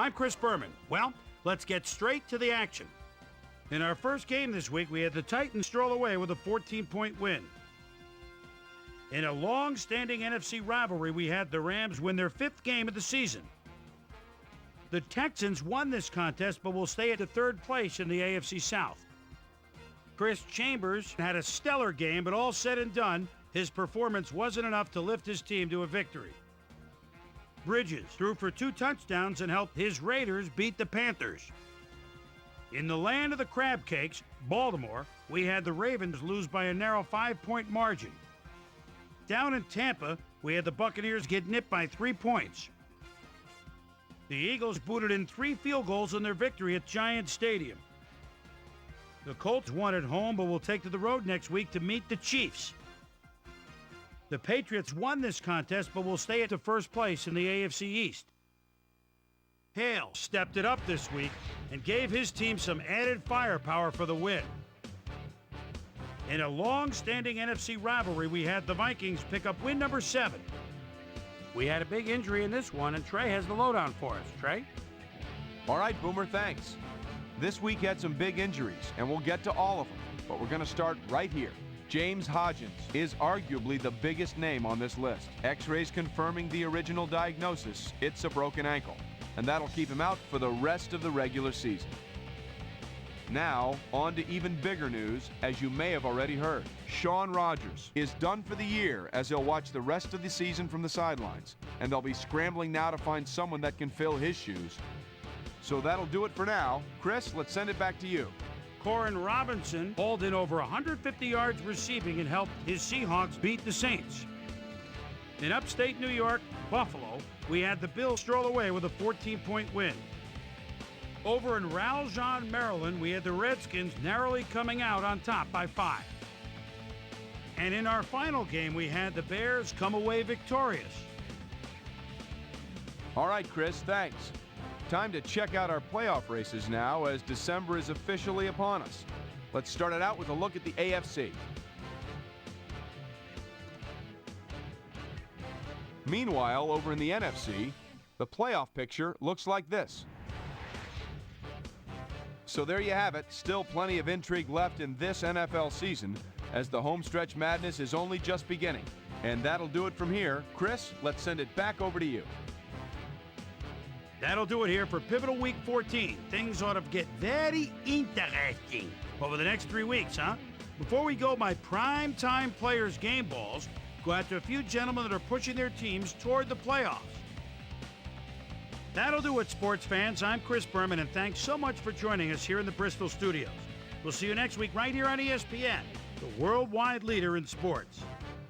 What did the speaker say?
I'm Chris Berman. Well, let's get straight to the action. In our first game this week, we had the Titans stroll away with a 14-point win. In a long-standing NFC rivalry, we had the Rams win their 5th game of the season. The Texans won this contest, but will stay at the 3rd place in the AFC South. Chris Chambers had a stellar game, but all said and done, his performance wasn't enough to lift his team to a victory. Bridges threw for 2 touchdowns and helped his Raiders beat the Panthers. In the land of the crab cakes, Baltimore, we had the Ravens lose by a narrow 5-point margin. Down in Tampa, we had the Buccaneers get nipped by 3 points. The Eagles booted in 3 field goals in their victory at Giants Stadium. The Colts won at home, but will take to the road next week to meet the Chiefs. The Patriots won this contest, but will stay at the 1st place in the AFC East. Hale stepped it up this week and gave his team some added firepower for the win. In a long-standing NFC rivalry, we had the Vikings pick up win number 7. We had a big injury in this one, and Trey has the lowdown for us. Trey? All right, Boomer, thanks. This week had some big injuries, and we'll get to all of them, but we're going to start right here. James Hodgins is arguably the biggest name on this list. X-rays confirming the original diagnosis, it's a broken ankle, and that'll keep him out for the rest of the regular season. Now, on to even bigger news, as you may have already heard. Shaun Rogers is done for the year, as he'll watch the rest of the season from the sidelines, and they'll be scrambling now to find someone that can fill his shoes. So that'll do it for now. Chris, let's send it back to you. Corin Robinson hauled in over 150 yards receiving and helped his Seahawks beat the Saints. In upstate New York, Buffalo, we had the Bills stroll away with a 14-point win. Over in Ralston, Maryland, we had the Redskins narrowly coming out on top by 5. And in our final game, we had the Bears come away victorious. All right, Chris, thanks. Time to check out our playoff races now, as December is officially upon us. Let's start it out with a look at the AFC. Meanwhile, over in the NFC, the playoff picture looks like this. So there you have it. Still plenty of intrigue left in this NFL season, as the homestretch madness is only just beginning. And that'll do it from here. Chris, let's send it back over to you. That'll do it here for Pivotal Week 14. Things ought to get very interesting over the next 3 weeks, huh? Before we go, my prime-time players' game balls go out to a few gentlemen that are pushing their teams toward the playoffs. That'll do it, sports fans. I'm Chris Berman, and thanks so much for joining us here in the Bristol studios. We'll see you next week right here on ESPN, the worldwide leader in sports.